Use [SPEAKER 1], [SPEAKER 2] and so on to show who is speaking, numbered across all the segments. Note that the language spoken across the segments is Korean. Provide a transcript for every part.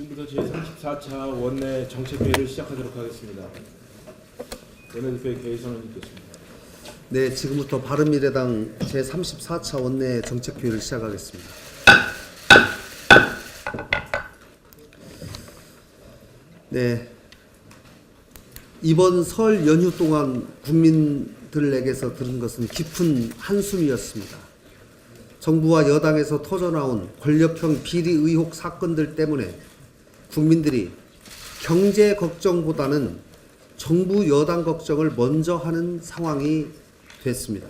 [SPEAKER 1] 지금부터 제34차 원내 정책회의를 시작하도록 하겠습니다. 원내대표의 개의선을 듣겠습니다.
[SPEAKER 2] 네, 지금부터 바른미래당 제34차 원내 정책회의를 시작하겠습니다. 네, 이번 설 연휴 동안 국민들에게서 들은 것은 깊은 한숨이었습니다. 정부와 여당에서 터져나온 권력형 비리 의혹 사건들 때문에 국민들이 경제 걱정보다는 정부 여당 걱정을 먼저 하는 상황이 됐습니다.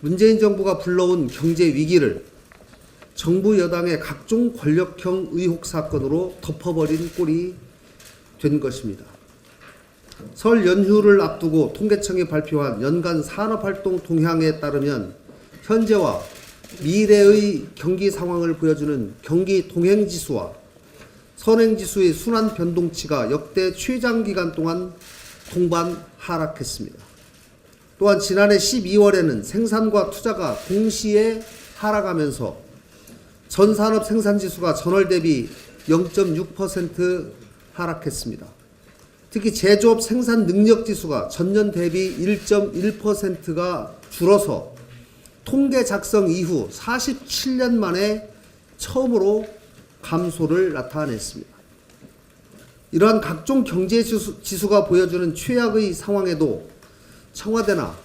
[SPEAKER 2] 문재인 정부가 불러온 경제 위기를 정부 여당의 각종 권력형 의혹 사건으로 덮어버린 꼴이 된 것입니다. 설 연휴를 앞두고 통계청이 발표한 연간 산업활동 동향에 따르면 현재와 미래의 경기 상황을 보여주는 경기 동행지수와 선행지수의 순환 변동치가 역대 최장기간 동안 동반 하락했습니다. 또한 지난해 12월에는 생산과 투자가 동시에 하락하면서 전산업 생산지수가 전월 대비 0.6% 하락했습니다. 특히 제조업 생산 능력지수가 전년 대비 1.1%가 줄어서 통계 작성 이후 47년 만에 처음으로 감소를 나타냈습니다. 이러한 각종 경제지수가 보여주는 최악의 상황에도 청와대나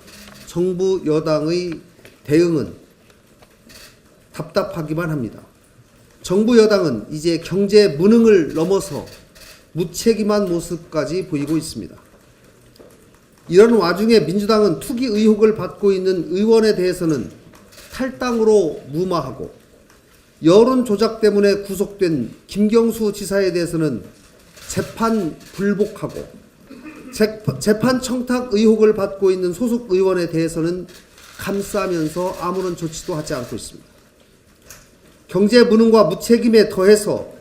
[SPEAKER 2] 정부 여당의 대응은 답답하기만 합니다. 정부 여당은 이제 경제 무능을 넘어서 무책임한 모습까지 보이고 있습니다. 이런 와중에 민주당은 투기 의혹을 받고 있는 의원에 대해서는 탈당으로 무마하고 여론 조작 때문에 구속된 김경수 지사에 대해서는 재판 불복하고 재판 청탁 의혹을 받고 있는 소속 의원에 대해서는 감싸면서 아무런 조치도 하지 않고 있습니다. 경제 무능과 무책임에 더해서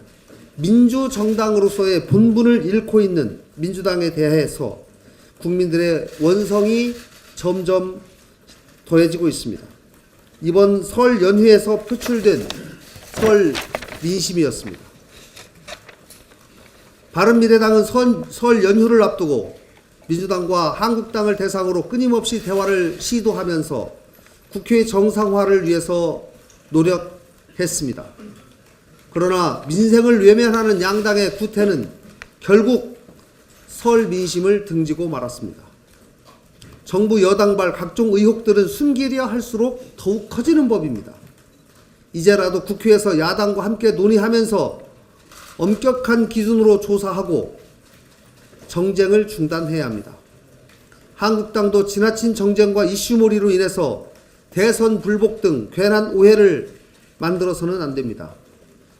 [SPEAKER 2] 민주정당으로서의 본분을 잃고 있는 민주당에 대해서 국민들의 원성이 점점 더해지고 있습니다. 이번 설 연휴에서 표출된 설 민심이었습니다. 바른미래당은 설 연휴를 앞두고 민주당과 한국당을 대상으로 끊임없이 대화를 시도하면서 국회 정상화를 위해서 노력했습니다. 그러나 민생을 외면하는 양당의 구태는 결국 설 민심을 등지고 말았습니다. 정부 여당발 각종 의혹들은 숨기려 할수록 더욱 커지는 법입니다. 이제라도 국회에서 야당과 함께 논의하면서 엄격한 기준으로 조사하고 정쟁을 중단해야 합니다. 한국당도 지나친 정쟁과 이슈몰이로 인해서 대선 불복 등 괜한 오해를 만들어서는 안 됩니다.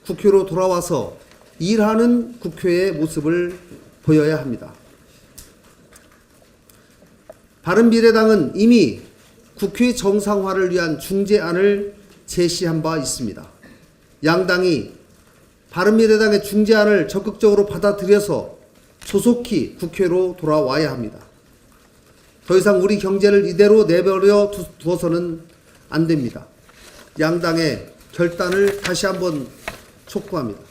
[SPEAKER 2] 국회로 돌아와서 일하는 국회의 모습을 보여야 합니다. 바른미래당은 이미 국회 정상화를 위한 중재안을 제시한 바 있습니다. 양당이 바른미래당의 중재안을 적극적으로 받아들여서 조속히 국회로 돌아와야 합니다. 더 이상 우리 경제를 이대로 내버려 두어서는 안 됩니다. 양당의 결단을 다시 한번 촉구합니다.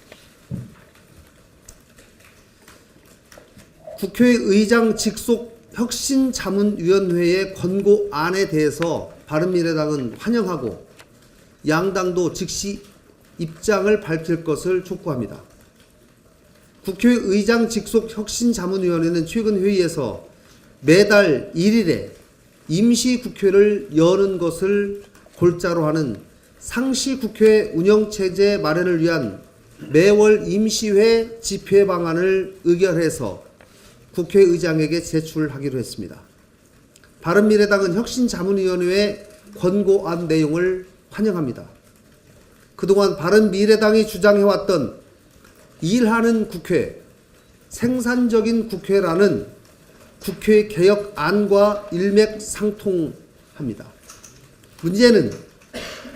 [SPEAKER 2] 국회의장 직속 혁신자문위원회의 권고안에 대해서 바른미래당은 환영하고 양당도 즉시 입장을 밝힐 것을 촉구합니다. 국회의장 직속 혁신자문위원회는 최근 회의에서 매달 1일에 임시국회를 여는 것을 골자로 하는 상시국회 운영체제 마련을 위한 매월 임시회 집회 방안을 의결해서 국회의장에게 제출하기로 했습니다. 바른미래당은 혁신자문위원회의 권고안 내용을 환영합니다. 그동안 바른미래당이 주장해왔던 일하는 국회, 생산적인 국회라는 국회 개혁안과 일맥상통합니다. 문제는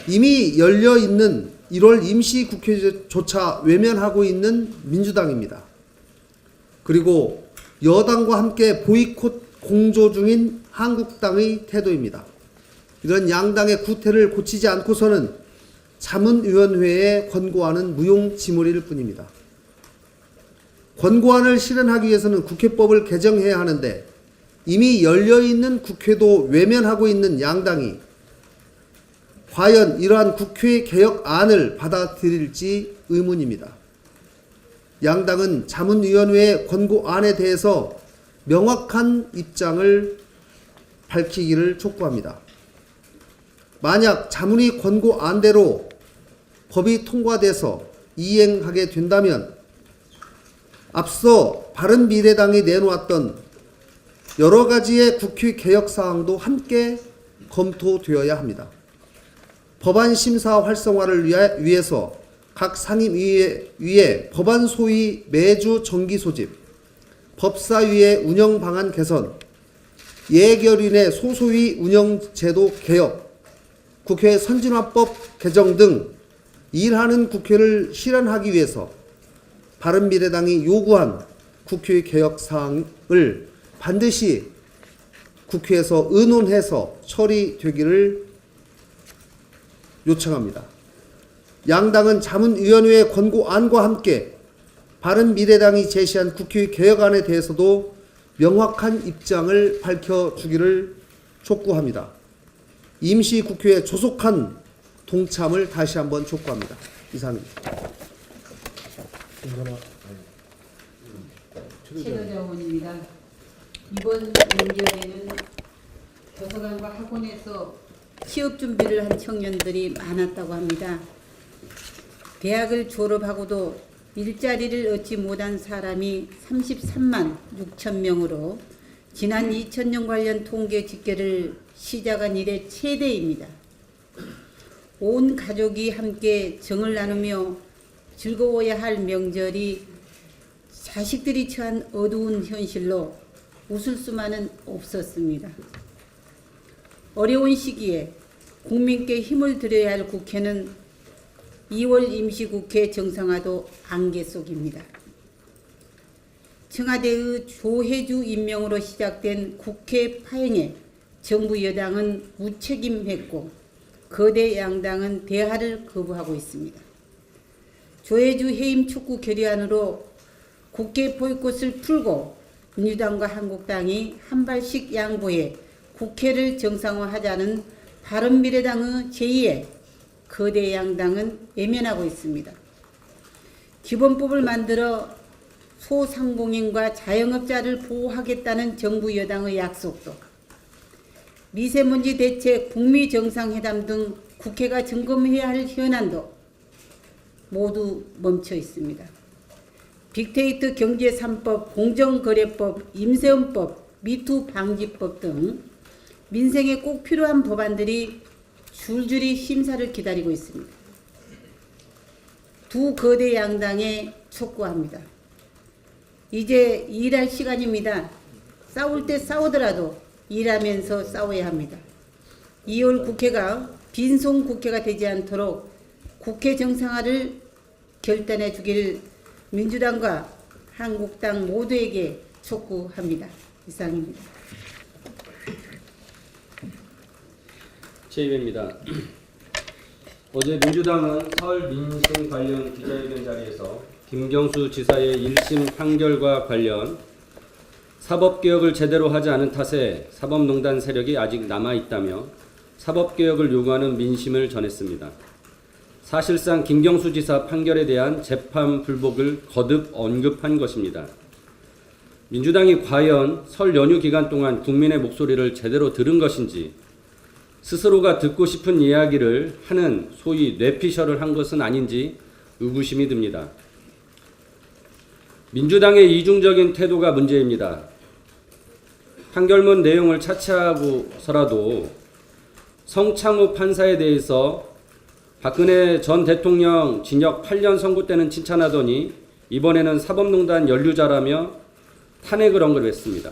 [SPEAKER 2] 이미 열려있는 1월 임시국회조차 외면하고 있는 민주당입니다. 그리고 여당과 함께 보이콧 공조 중인 한국당의 태도입니다. 이런 양당의 구태를 고치지 않고서는 자문위원회에 권고하는 무용지물일 뿐입니다. 권고안을 실현하기 위해서는 국회법을 개정해야 하는데 이미 열려있는 국회도 외면하고 있는 양당이 과연 이러한 국회 개혁안을 받아들일지 의문입니다. 양당은 자문위원회의 권고안에 대해서 명확한 입장을 밝히기를 촉구합니다. 만약 자문위 권고안대로 법이 통과돼서 이행하게 된다면 앞서 바른미래당이 내놓았던 여러 가지의 국회 개혁 사항도 함께 검토되어야 합니다. 법안 심사 활성화를 위해서 각 상임위의 법안 소위 매주 정기 소집, 법사위의 운영 방안 개선, 예결위의 소소위 운영 제도 개혁, 국회 선진화법 개정 등 일하는 국회를 실현하기 위해서 바른미래당이 요구한 국회 개혁 사항을 반드시 국회에서 의논해서 처리되기를 요청합니다. 양당은 자문위원회의 권고안과 함께 바른미래당이 제시한 국회 개혁안에 대해서도 명확한 입장을 밝혀주기를 촉구합니다. 임시국회의 조속한 동참을 다시 한번 촉구합니다. 이상입니다.
[SPEAKER 3] 최도자 의원입니다. 이번 명절에는 도서관과 학원에서 취업 준비를 한 청년들이 많았다고 합니다. 대학을 졸업하고도 일자리를 얻지 못한 사람이 33만 6천 명으로 지난 2000년 관련 통계 집계를 시작한 이래 최대입니다. 온 가족이 함께 정을 나누며 즐거워야 할 명절이 자식들이 처한 어두운 현실로 웃을 수만은 없었습니다. 어려운 시기에 국민께 힘을 드려야 할 국회는 2월 임시국회 정상화도 안개 속입니다. 청와대의 조혜주 임명으로 시작된 국회 파행에 정부 여당은 무책임했고 거대 양당은 대화를 거부하고 있습니다. 조혜주 해임 촉구 결의안으로 국회 보이콧을 풀고 민주당과 한국당이 한 발씩 양보해 국회를 정상화하자는 바른미래당의 제의에 거대 양당은 외면하고 있습니다. 기본법을 만들어 소상공인과 자영업자를 보호하겠다는 정부 여당의 약속도, 미세먼지 대책, 북미 정상회담 등 국회가 점검해야 할 현안도 모두 멈춰 있습니다. 빅데이터 경제 3법, 공정거래법, 임세원법, 미투 방지법 등 민생에 꼭 필요한 법안들이 줄줄이 심사를 기다리고 있습니다. 두 거대 양당에 촉구합니다. 이제 일할 시간입니다. 싸울 때 싸우더라도 일하면서 싸워야 합니다. 2월 국회가 빈손 국회가 되지 않도록 국회 정상화를 결단해 주기를 민주당과 한국당 모두에게 촉구합니다. 이상입니다.
[SPEAKER 4] 제2회입니다. 어제 민주당은 서울 민심 관련 기자회견 자리에서 김경수 지사의 1심 판결과 관련 사법개혁을 제대로 하지 않은 탓에 사법농단 세력이 아직 남아있다며 사법개혁을 요구하는 민심을 전했습니다. 사실상 김경수 지사 판결에 대한 재판 불복을 거듭 언급한 것입니다. 민주당이 과연 설 연휴 기간 동안 국민의 목소리를 제대로 들은 것인지, 스스로가 듣고 싶은 이야기를 하는 소위 뇌피셜을 한 것은 아닌지 의구심이 듭니다. 민주당의 이중적인 태도가 문제입니다. 판결문 내용을 차치하고서라도 성창호 판사에 대해서 박근혜 전 대통령 징역 8년 선고 때는 칭찬하더니 이번에는 사법농단 연루자라며 탄핵을 언급했습니다.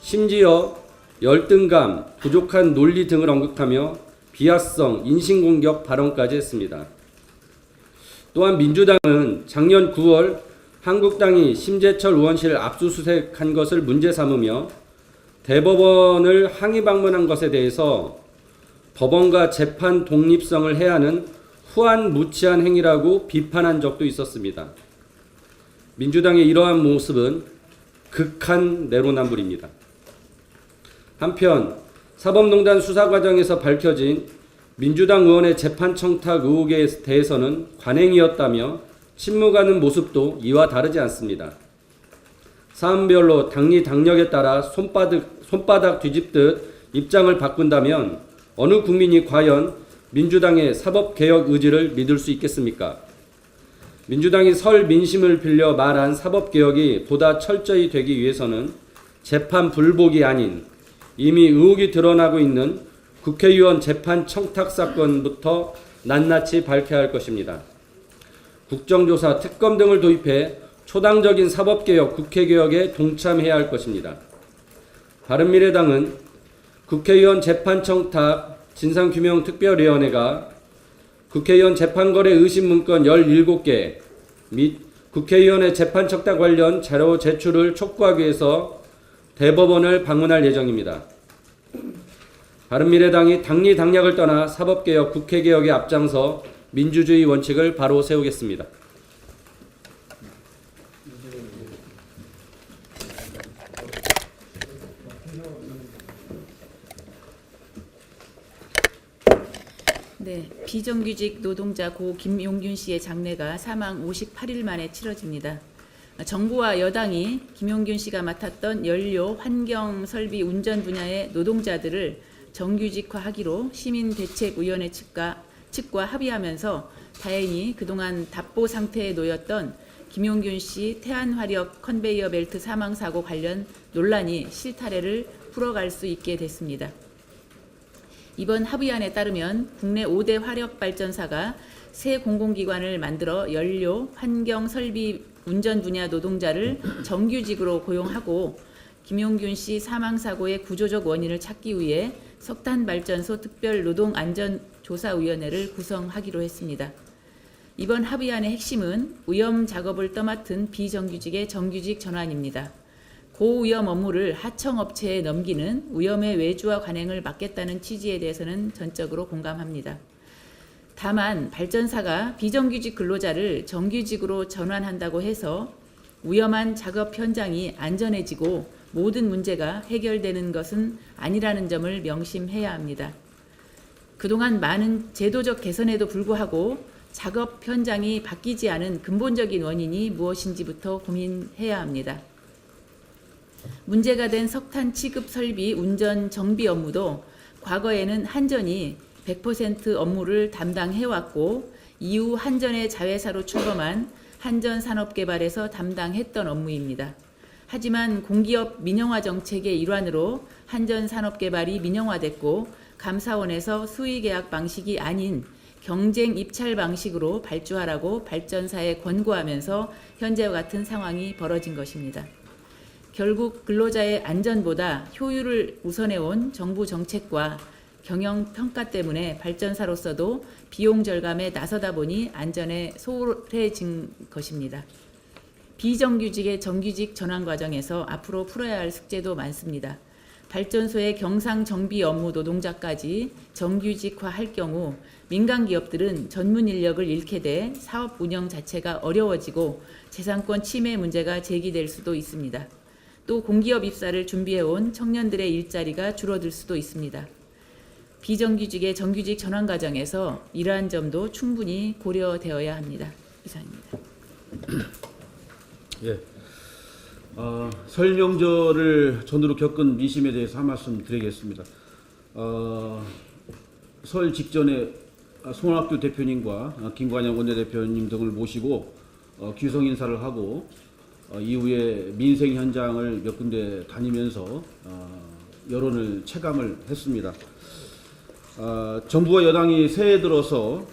[SPEAKER 4] 심지어 열등감, 부족한 논리 등을 언급하며 비하성, 인신공격 발언까지 했습니다. 또한 민주당은 작년 9월 한국당이 심재철 의원실을 압수수색한 것을 문제 삼으며 대법원을 항의 방문한 것에 대해서 법원과 재판 독립성을 해하는 후한무치한 행위라고 비판한 적도 있었습니다. 민주당의 이러한 모습은 극한 내로남불입니다. 한편 사법농단 수사 과정에서 밝혀진 민주당 의원의 재판 청탁 의혹에 대해서는 관행이었다며 침묵하는 모습도 이와 다르지 않습니다. 사안별로 당리 당력에 따라 손바닥 뒤집듯 입장을 바꾼다면 어느 국민이 과연 민주당의 사법개혁 의지를 믿을 수 있겠습니까? 민주당이 설 민심을 빌려 말한 사법개혁이 보다 철저히 되기 위해서는 재판 불복이 아닌 이미 의혹이 드러나고 있는 국회의원 재판 청탁 사건부터 낱낱이 밝혀야 할 것입니다. 국정조사, 특검 등을 도입해 초당적인 사법개혁, 국회개혁에 동참해야 할 것입니다. 바른미래당은 국회의원 재판 청탁 진상규명특별위원회가 국회의원 재판거래 의심 문건 17개 및 국회의원의 재판 청탁 관련 자료 제출을 촉구하기 위해서 대법원을 방문할 예정입니다. 바른미래당이 당리 당략을 떠나 사법개혁, 국회개혁에 앞장서 민주주의 원칙을 바로 세우겠습니다.
[SPEAKER 5] 네, 비정규직 노동자 고 김용균 씨의 장례가 사망 58일 만에 치러집니다. 정부와 여당이 김용균 씨가 맡았던 연료, 환경, 설비, 운전 분야의 노동자들을 정규직화하기로 시민대책위원회 측과 합의하면서 다행히 그동안 답보 상태에 놓였던 김용균 씨 태안화력 컨베이어 벨트 사망 사고 관련 논란이 실타래를 풀어갈 수 있게 됐습니다. 이번 합의안에 따르면 국내 5대 화력발전사가 새 공공기관을 만들어 연료, 환경, 설비, 운전 분야 노동자를 정규직으로 고용하고 김용균 씨 사망사고의 구조적 원인을 찾기 위해 석탄발전소 특별노동안전조사위원회를 구성하기로 했습니다. 이번 합의안의 핵심은 위험 작업을 떠맡은 비정규직의 정규직 전환입니다. 고위험 업무를 하청업체에 넘기는 위험의 외주화 관행을 막겠다는 취지에 대해서는 전적으로 공감합니다. 다만 발전사가 비정규직 근로자를 정규직으로 전환한다고 해서 위험한 작업 현장이 안전해지고 모든 문제가 해결되는 것은 아니라는 점을 명심해야 합니다. 그동안 많은 제도적 개선에도 불구하고 작업 현장이 바뀌지 않은 근본적인 원인이 무엇인지부터 고민해야 합니다. 문제가 된 석탄 취급 설비 운전 정비 업무도 과거에는 한전이 100% 업무를 담당해왔고 이후 한전의 자회사로 출범한 한전산업개발에서 담당했던 업무입니다. 하지만 공기업 민영화 정책의 일환으로 한전산업개발이 민영화됐고 감사원에서 수의계약 방식이 아닌 경쟁 입찰 방식으로 발주하라고 발전사에 권고하면서 현재와 같은 상황이 벌어진 것입니다. 결국 근로자의 안전보다 효율을 우선해온 정부 정책과 경영 평가 때문에 발전사로서도 비용 절감에 나서다 보니 안전에 소홀해진 것입니다. 비정규직의 정규직 전환 과정에서 앞으로 풀어야 할 숙제도 많습니다. 발전소의 경상 정비 업무 노동자까지 정규직화할 경우 민간 기업들은 전문 인력을 잃게 돼 사업 운영 자체가 어려워지고 재산권 침해 문제가 제기될 수도 있습니다. 또 공기업 입사를 준비해온 청년들의 일자리가 줄어들 수도 있습니다. 비정규직의 정규직 전환 과정에서 이러한 점도 충분히 고려되어야 합니다. 이상입니다.
[SPEAKER 6] 예. 설 명절을 전후로 겪은 민심에 대해서 한 말씀 드리겠습니다. 설 직전에 송학규 대표님과 김관영 원내대표님 등을 모시고 귀성 인사를 하고 이후에 민생 현장을 몇 군데 다니면서 여론을 체감을 했습니다. 정부와 여당이 새해 들어서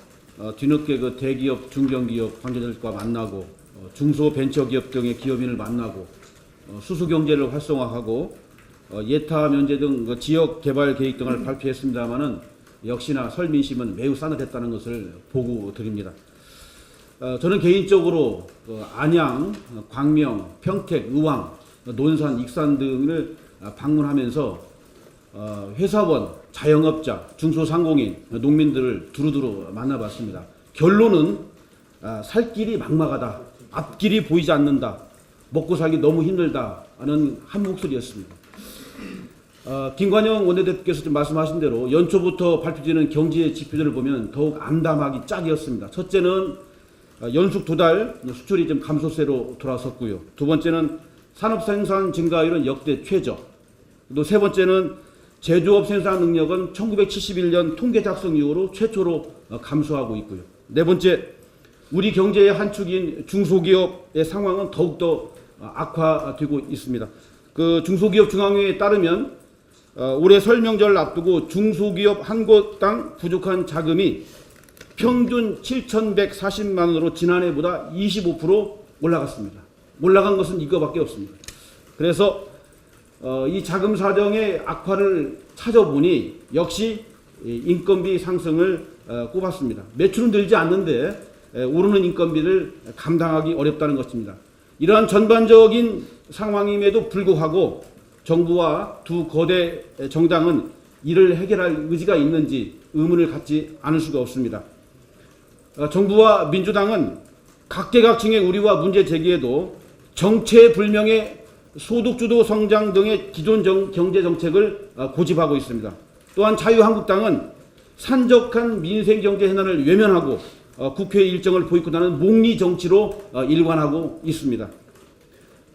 [SPEAKER 6] 뒤늦게 그 대기업, 중견기업 관계자들과 만나고 중소벤처기업 등의 기업인을 만나고 수수경제를 활성화하고 예타 면제 등 그 지역 개발 계획 등을 발표했습니다마는 역시나 설 민심은 매우 싸늘했다는 것을 보고 드립니다. 저는 개인적으로 안양, 광명, 평택, 의왕, 논산, 익산 등을 방문하면서 회사원, 자영업자, 중소상공인, 농민들을 두루두루 만나봤습니다. 결론은 살 길이 막막하다. 앞길이 보이지 않는다. 먹고 살기 너무 힘들다 하는 한 목소리였습니다. 김관영 원내대표께서 좀 말씀하신 대로 연초부터 발표되는 경제 지표들을 보면 더욱 암담하기 짝이었습니다. 첫째는 연속 2달 수출이 좀 감소세로 돌아섰고요. 두 번째는 산업 생산 증가율은 역대 최저. 또 세 번째는 제조업 생산 능력은 1971년 통계 작성 이후로 최초로 감소하고 있고요. 네 번째, 우리 경제의 한 축인 중소기업의 상황은 더욱더 악화되고 있습니다. 그 중소기업 중앙회에 따르면 올해 설 명절을 앞두고 중소기업 한 곳당 부족한 자금이 평균 7,140만 원으로 지난해보다 25% 올라갔습니다. 올라간 것은 이거밖에 없습니다. 그래서 이 자금 사정의 악화를 찾아보니 역시 인건비 상승을 꼽았습니다. 매출은 늘지 않는데 오르는 인건비를 감당하기 어렵다는 것입니다. 이러한 전반적인 상황임에도 불구하고 정부와 두 거대 정당은 이를 해결할 의지가 있는지 의문을 갖지 않을 수가 없습니다. 정부와 민주당은 각계각층의 우려와 문제 제기에도 정체불명의 소득주도 성장 등의 기존 경제 정책을 고집하고 있습니다. 또한 자유한국당은 산적한 민생경제 현안을 외면하고 국회 일정을 보이콧하는 목리 정치로 일관하고 있습니다.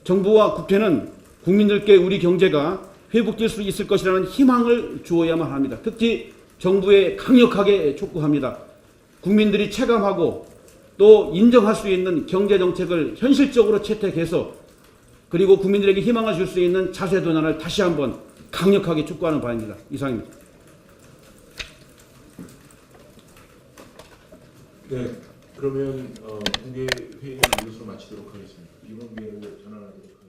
[SPEAKER 6] 정부와 국회는 국민들께 우리 경제가 회복될 수 있을 것이라는 희망을 주어야만 합니다. 특히 정부에 강력하게 촉구합니다. 국민들이 체감하고 또 인정할 수 있는 경제 정책을 현실적으로 채택해서 그리고 국민들에게 희망을 줄 수 있는 자세 변화를 다시 한번 강력하게 촉구하는 바입니다. 이상입니다.
[SPEAKER 1] 네, 그러면 공개 회의는 이것으로 마치도록 하겠습니다. 이번 기회로 전환하도록 하겠습니다.